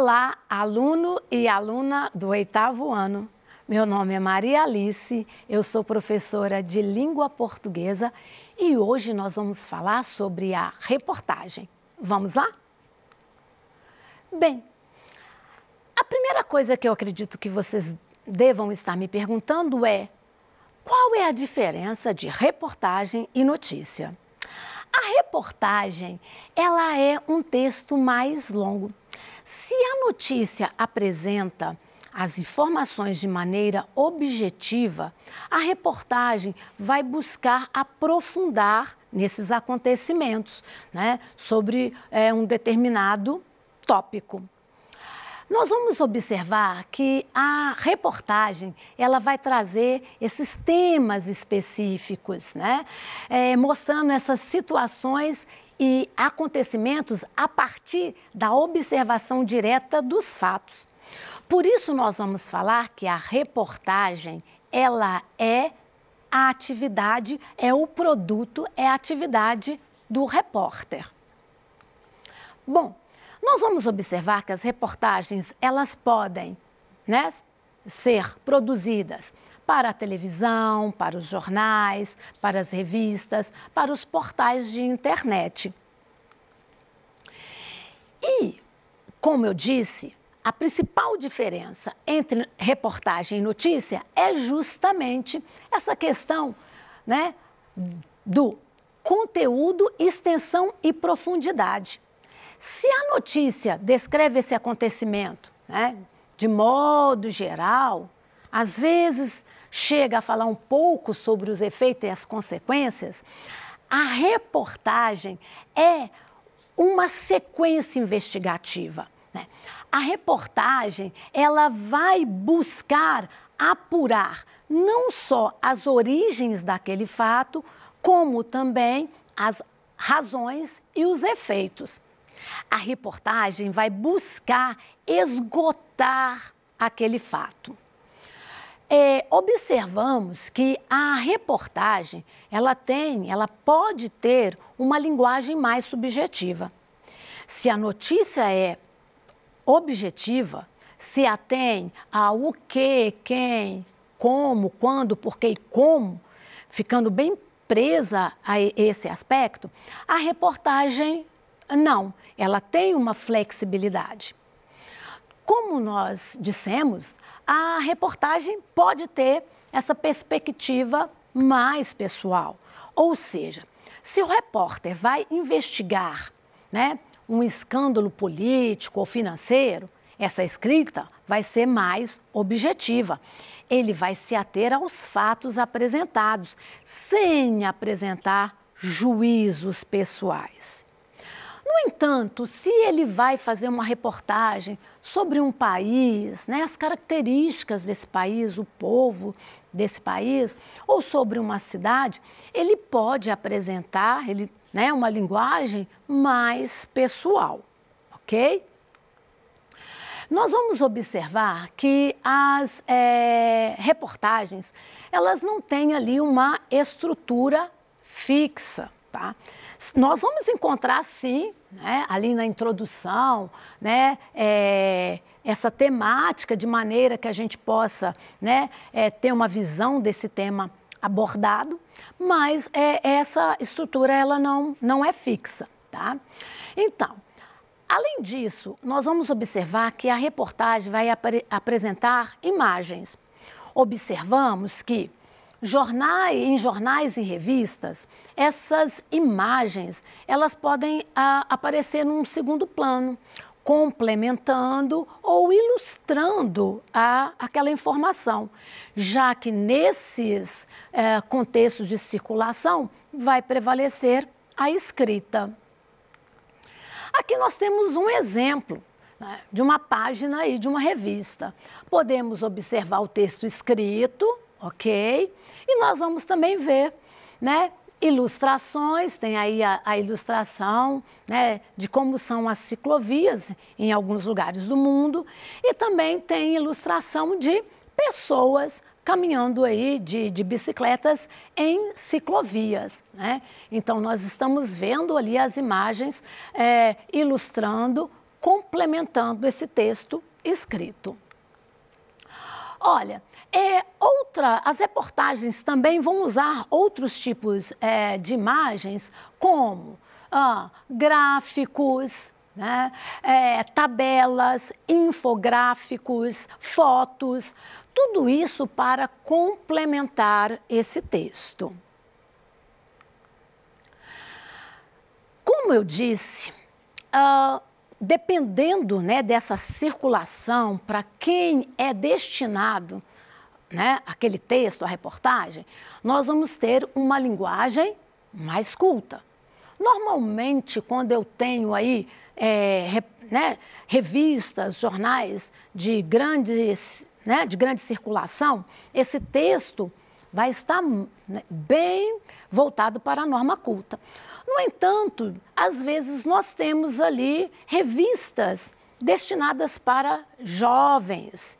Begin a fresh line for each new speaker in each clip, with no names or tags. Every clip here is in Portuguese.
Olá, aluno e aluna do 8º ano. Meu nome é Maria Alice, eu sou professora de língua portuguesa e hoje nós vamos falar sobre a reportagem. Vamos lá? Bem, a primeira coisa que eu acredito que vocês devam estar me perguntando é: qual é a diferença de reportagem e notícia? A reportagem, ela é um texto mais longo. Se a notícia apresenta as informações de maneira objetiva, a reportagem vai buscar aprofundar nesses acontecimentos, né, sobre um determinado tópico. Nós vamos observar que a reportagem, ela vai trazer esses temas específicos, né? Mostrando essas situações e acontecimentos a partir da observação direta dos fatos. Por isso nós vamos falar que a reportagem, ela é a atividade, é o produto, é a atividade do repórter. Bom, nós vamos observar que as reportagens, elas podem, né, ser produzidas para a televisão, para os jornais, para as revistas, para os portais de internet. E, como eu disse, a principal diferença entre reportagem e notícia é justamente essa questão, né, do conteúdo, extensão e profundidade. Se a notícia descreve esse acontecimento, né, de modo geral, às vezes chega a falar um pouco sobre os efeitos e as consequências, a reportagem é uma sequência investigativa, né? A reportagem, ela vai buscar apurar não só as origens daquele fato, como também as razões e os efeitos. A reportagem vai buscar esgotar aquele fato. Observamos que a reportagem, ela pode ter uma linguagem mais subjetiva. Se a notícia é objetiva, se atém ao o que, quem, como, quando, porquê e como, ficando bem presa a esse aspecto, a reportagem não, ela tem uma flexibilidade. Como nós dissemos, a reportagem pode ter essa perspectiva mais pessoal. Ou seja, se o repórter vai investigar, né, um escândalo político ou financeiro, essa escrita vai ser mais objetiva. Ele vai se ater aos fatos apresentados, sem apresentar juízos pessoais. No entanto, se ele vai fazer uma reportagem sobre um país, né, as características desse país, o povo desse país, ou sobre uma cidade, ele pode apresentar né, uma linguagem mais pessoal, ok? Nós vamos observar que as reportagens, elas não têm ali uma estrutura fixa, tá? Nós vamos encontrar, sim, né, ali na introdução, né, essa temática de maneira que a gente possa, né, ter uma visão desse tema abordado, mas essa estrutura ela não é fixa, tá? Então, além disso, nós vamos observar que a reportagem vai apresentar imagens. Observamos que em jornais e revistas, essas imagens, elas podem aparecer num segundo plano, complementando ou ilustrando aquela informação, já que nesses contextos de circulação vai prevalecer a escrita. Aqui nós temos um exemplo, né, de uma página aí de uma revista. Podemos observar o texto escrito, ok? E nós vamos também ver, né, ilustrações, tem aí a ilustração, né, de como são as ciclovias em alguns lugares do mundo e também tem ilustração de pessoas caminhando aí de bicicletas em ciclovias, né? Então, nós estamos vendo ali as imagens ilustrando complementando esse texto escrito. Olha, as reportagens também vão usar outros tipos de imagens, como gráficos, né, tabelas, infográficos, fotos, tudo isso para complementar esse texto. Como eu disse, dependendo, né, dessa circulação, para quem é destinado, né, aquele texto, a reportagem, nós vamos ter uma linguagem mais culta. Normalmente, quando eu tenho aí revistas, jornais de grande circulação, esse texto vai estar, né, bem voltado para a norma culta. No entanto, às vezes nós temos ali revistas destinadas para jovens.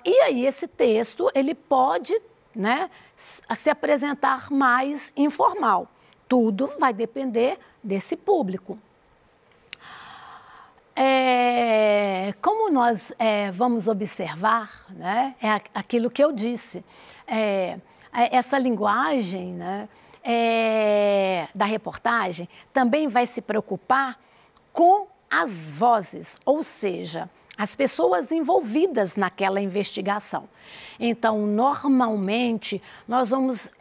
E aí esse texto ele pode, né, se apresentar mais informal. Tudo vai depender desse público. Como nós vamos observar, né, é aquilo que eu disse, essa linguagem, né, da reportagem também vai se preocupar com as vozes, ou seja, as pessoas envolvidas naquela investigação. Então, normalmente, nós vamos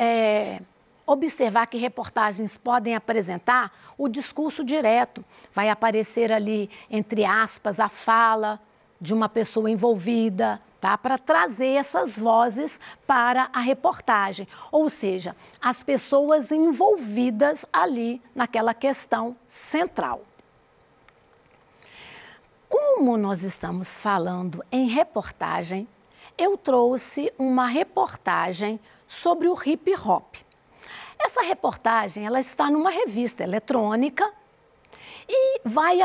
observar que reportagens podem apresentar o discurso direto. Vai aparecer ali, entre aspas, a fala de uma pessoa envolvida, tá? Para trazer essas vozes para a reportagem. Ou seja, as pessoas envolvidas ali naquela questão central. Como nós estamos falando em reportagem, eu trouxe uma reportagem sobre o hip hop. Essa reportagem, ela está numa revista eletrônica e vai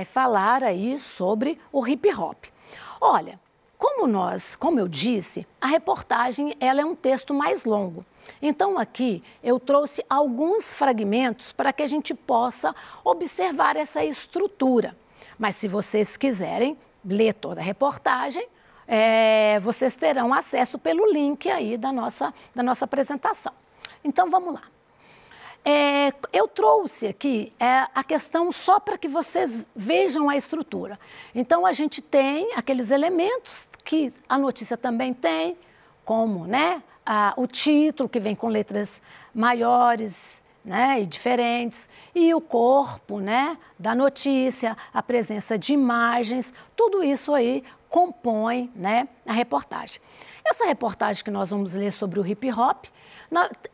falar aí sobre o hip hop. Olha, como eu disse, a reportagem ela é um texto mais longo. Então aqui eu trouxe alguns fragmentos para que a gente possa observar essa estrutura. Mas se vocês quiserem ler toda a reportagem, vocês terão acesso pelo link aí da nossa apresentação. Então, vamos lá. Eu trouxe aqui a questão só para que vocês vejam a estrutura. Então, a gente tem aqueles elementos que a notícia também tem, como, né, o título, que vem com letras maiores, né, e diferentes, e o corpo, né, da notícia, a presença de imagens, tudo isso aí compõe, né, a reportagem. Essa reportagem que nós vamos ler sobre o hip hop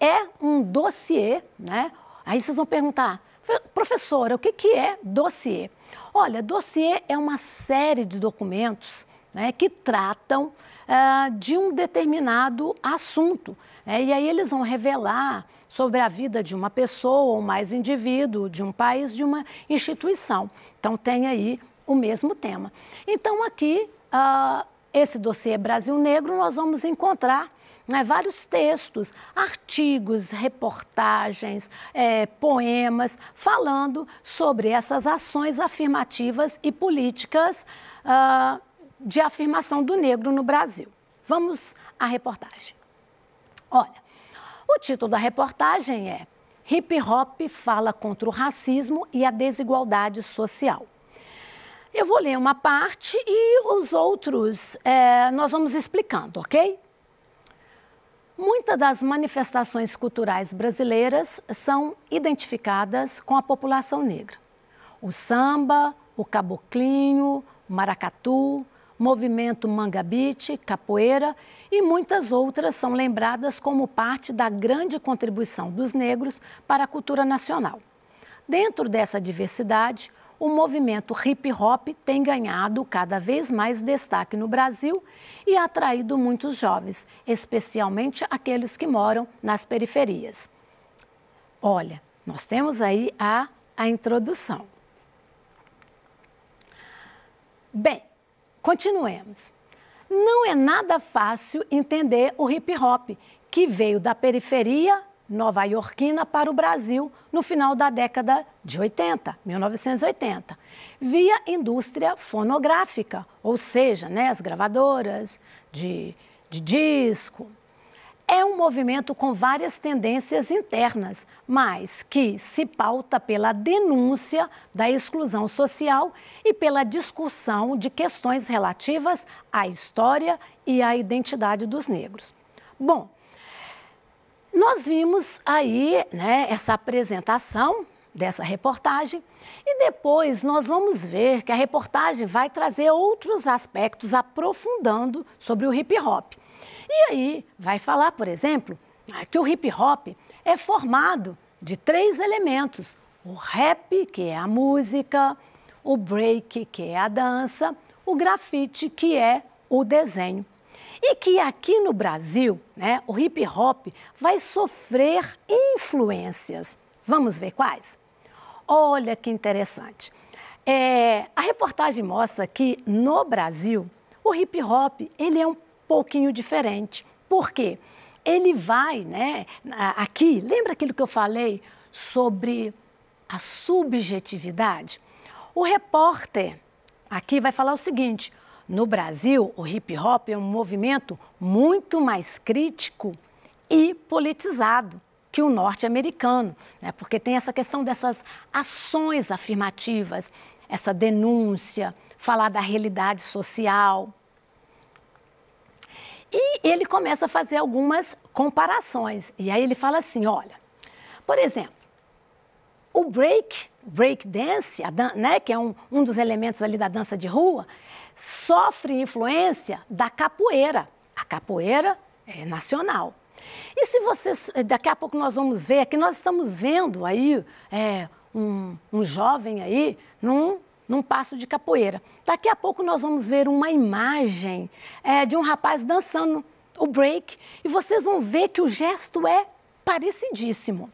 é um dossiê, né? Aí vocês vão perguntar, professora, o que é dossiê? Olha, dossiê é uma série de documentos, né, que tratam de um determinado assunto, né? E aí eles vão revelar sobre a vida de uma pessoa ou mais indivíduo, de um país, de uma instituição. Então, tem aí o mesmo tema. Então, aqui, esse dossiê Brasil Negro, nós vamos encontrar, né, vários textos, artigos, reportagens, poemas, falando sobre essas ações afirmativas e políticas de afirmação do negro no Brasil. Vamos à reportagem. Olha, o título da reportagem é Hip Hop fala contra o racismo e a desigualdade social. Eu vou ler uma parte e os outros nós vamos explicando, ok? Muitas das manifestações culturais brasileiras são identificadas com a população negra. O samba, o caboclinho, o maracatu, movimento mangabite, capoeira e muitas outras são lembradas como parte da grande contribuição dos negros para a cultura nacional. Dentro dessa diversidade, o movimento hip hop tem ganhado cada vez mais destaque no Brasil e atraído muitos jovens, especialmente aqueles que moram nas periferias. Olha, nós temos aí a introdução. Bem, continuemos. Não é nada fácil entender o hip hop, que veio da periferia, nova-iorquina para o Brasil no final da década de 80, 1980, via indústria fonográfica, ou seja, né, as gravadoras de disco. É um movimento com várias tendências internas, mas que se pauta pela denúncia da exclusão social e pela discussão de questões relativas à história e à identidade dos negros. Bom, nós vimos aí, né, essa apresentação dessa reportagem e depois nós vamos ver que a reportagem vai trazer outros aspectos aprofundando sobre o hip hop. E aí vai falar, por exemplo, que o hip hop é formado de 3 elementos: o rap, que é a música, o break, que é a dança, o grafite, que é o desenho. E que aqui no Brasil, né, o hip hop vai sofrer influências. Vamos ver quais? Olha que interessante. A reportagem mostra que no Brasil o hip hop ele é um pouquinho diferente. Por quê? Ele vai, né, aqui, lembra aquilo que eu falei sobre a subjetividade? O repórter aqui vai falar o seguinte: no Brasil, o hip hop é um movimento muito mais crítico e politizado que o norte-americano, né? Porque tem essa questão dessas ações afirmativas, essa denúncia, falar da realidade social. E ele começa a fazer algumas comparações. E aí ele fala assim, olha, por exemplo, o break dance, né, que é um dos elementos ali da dança de rua, sofre influência da capoeira. A capoeira é nacional. E se vocês, daqui a pouco nós vamos ver, que nós estamos vendo aí um jovem aí num passo de capoeira. Daqui a pouco nós vamos ver uma imagem de um rapaz dançando o break e vocês vão ver que o gesto é parecidíssimo.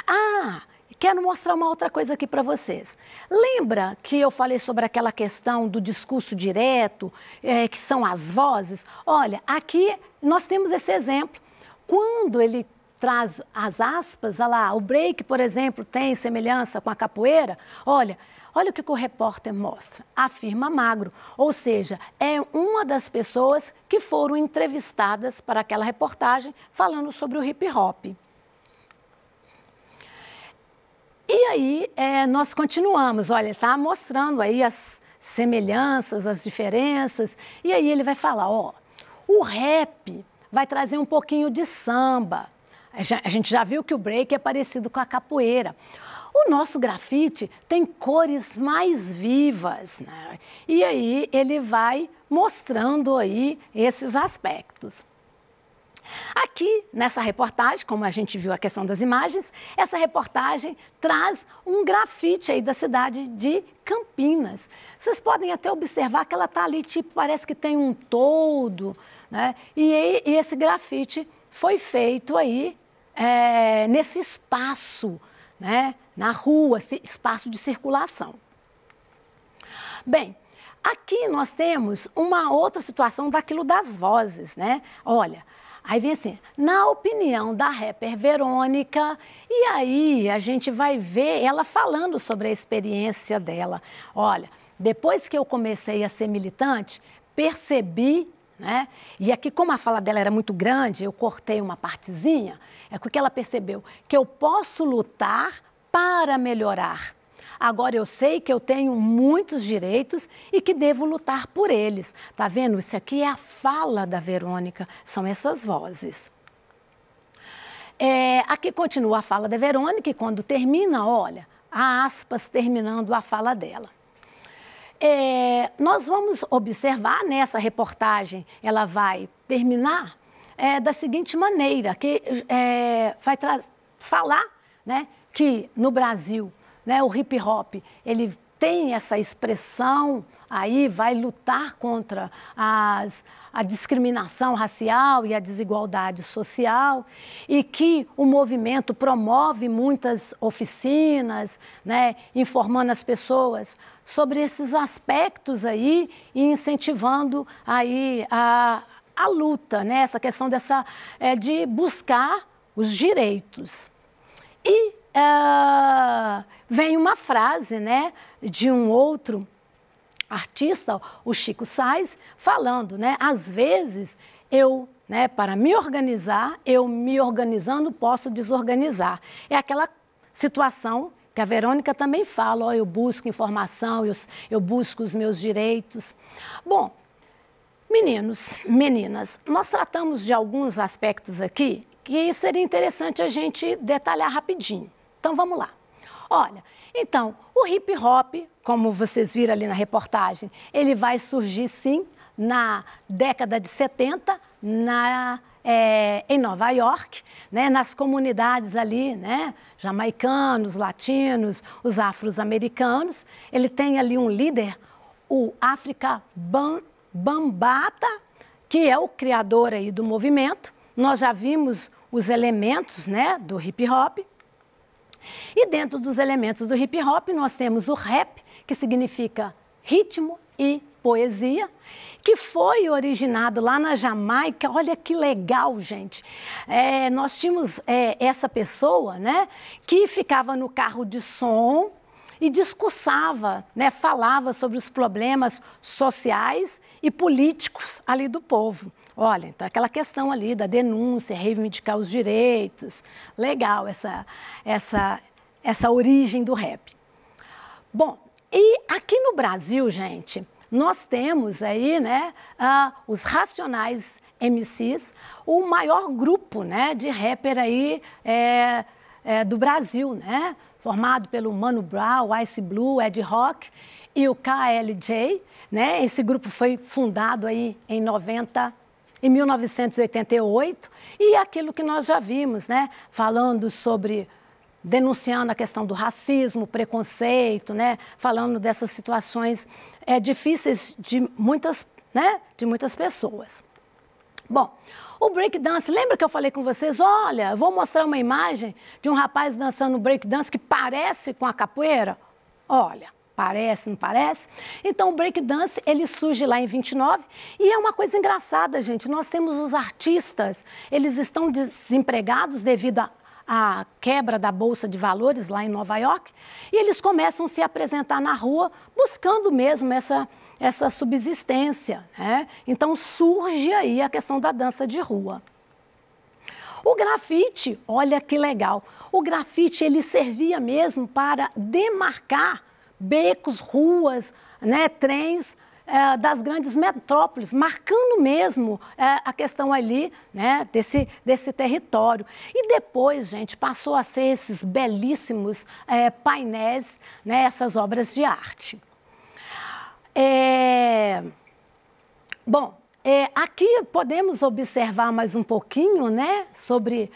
Ah, quero mostrar uma outra coisa aqui para vocês. Lembra que eu falei sobre aquela questão do discurso direto, que são as vozes? Olha, aqui nós temos esse exemplo. Quando ele traz as aspas, olha lá, o break, por exemplo, tem semelhança com a capoeira, olha o que o repórter mostra, afirma Magro, ou seja, é uma das pessoas que foram entrevistadas para aquela reportagem falando sobre o hip hop. E aí nós continuamos, olha, ele está mostrando aí as semelhanças, as diferenças, e aí ele vai falar, ó, o rap vai trazer um pouquinho de samba. A gente já viu que o break é parecido com a capoeira. O nosso grafite tem cores mais vivas, né? E aí ele vai mostrando aí esses aspectos. Aqui, nessa reportagem, como a gente viu a questão das imagens, essa reportagem traz um grafite aí da cidade de Campinas. Vocês podem até observar que ela está ali, tipo, parece que tem um toldo, né? E esse grafite foi feito aí nesse espaço, né? Na rua, esse espaço de circulação. Bem, aqui nós temos uma outra situação daquilo das vozes, né? Olha, aí vem assim, na opinião da rapper Verônica, e aí a gente vai ver ela falando sobre a experiência dela. Olha, depois que eu comecei a ser militante, percebi, né? E aqui, como a fala dela era muito grande, eu cortei uma partezinha, é porque ela percebeu que eu posso lutar para melhorar. Agora eu sei que eu tenho muitos direitos e que devo lutar por eles. Tá vendo? Isso aqui é a fala da Verônica, são essas vozes. Aqui continua a fala da Verônica e quando termina, olha, há aspas terminando a fala dela. Nós vamos observar nessa reportagem, ela vai terminar da seguinte maneira, que vai falar, né, que no Brasil, né, o hip hop, ele tem essa expressão aí, vai lutar contra a discriminação racial e a desigualdade social e que o movimento promove muitas oficinas, né, informando as pessoas sobre esses aspectos aí e incentivando aí a luta, né, essa questão de buscar os direitos. E vem uma frase, né, de um outro artista, o Chico Science, falando, né, às vezes eu, né, para me organizar, eu me organizando posso desorganizar. É aquela situação que a Verônica também fala, ó, eu busco informação, eu busco os meus direitos. Bom, meninos, meninas, nós tratamos de alguns aspectos aqui que seria interessante a gente detalhar rapidinho. Então, vamos lá. Olha, então, o hip hop, como vocês viram ali na reportagem, ele vai surgir, sim, na década de 70, em Nova York, né, nas comunidades ali, né, jamaicanos, latinos, os afro-americanos. Ele tem ali um líder, o Afrika Bambaataa, que é o criador aí do movimento. Nós já vimos os elementos, né, do hip hop. E dentro dos elementos do hip hop nós temos o rap, que significa ritmo e poesia, que foi originado lá na Jamaica. Olha que legal, gente. Nós tínhamos essa pessoa, né, que ficava no carro de som e discursava, né, falava sobre os problemas sociais e políticos ali do povo. Olha, então aquela questão ali da denúncia, reivindicar os direitos. Legal essa origem do rap. Bom, e aqui no Brasil, gente, nós temos aí, né, os Racionais MCs, o maior grupo, né, de rapper aí do Brasil, né, formado pelo Mano Brown, Ice Blue, Ed Rock e o KLJ, né. Esse grupo foi fundado aí em 1988, e aquilo que nós já vimos, né, falando sobre, denunciando a questão do racismo, preconceito, né, falando dessas situações difíceis de muitas pessoas. Bom, o breakdance, lembra que eu falei com vocês, olha, eu vou mostrar uma imagem de um rapaz dançando breakdance que parece com a capoeira? Olha, parece, não parece? Então, o breakdance, ele surge lá em 29, e é uma coisa engraçada, gente. Nós temos os artistas, eles estão desempregados devido à quebra da Bolsa de Valores lá em Nova York, e eles começam a se apresentar na rua buscando mesmo essa subsistência, né? Então, surge aí a questão da dança de rua. O grafite, olha que legal, o grafite, ele servia mesmo para demarcar becos, ruas, né, trens das grandes metrópoles, marcando mesmo a questão ali, né, desse território. E depois, gente, passou a ser esses belíssimos painéis, né, essas obras de arte. Bom, aqui podemos observar mais um pouquinho, né, sobre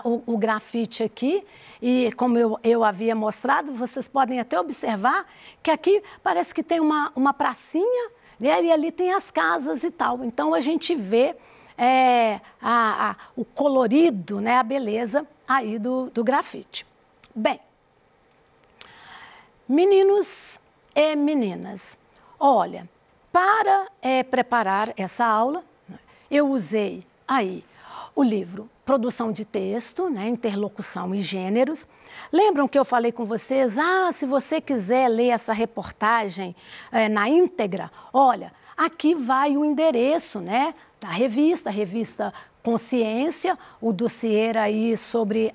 o grafite aqui, e como eu havia mostrado, vocês podem até observar que aqui parece que tem uma pracinha, né, e ali tem as casas e tal. Então a gente vê o colorido, né, a beleza aí do grafite. Bem, meninos e meninas, olha, para preparar essa aula, eu usei aí o livro Produção de Texto, né, Interlocução e Gêneros. Lembram que eu falei com vocês? Se você quiser ler essa reportagem na íntegra, olha, aqui vai o endereço, né, da revista Consciência, o dossiê aí sobre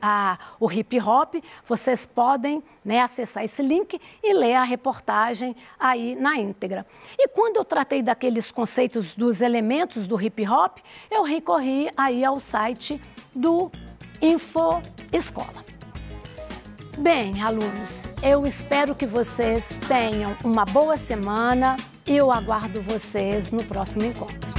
o hip hop. Vocês podem, né, acessar esse link e ler a reportagem aí na íntegra. E quando eu tratei daqueles conceitos dos elementos do hip hop, eu recorri aí ao site do Info Escola. Bem, alunos, eu espero que vocês tenham uma boa semana e eu aguardo vocês no próximo encontro.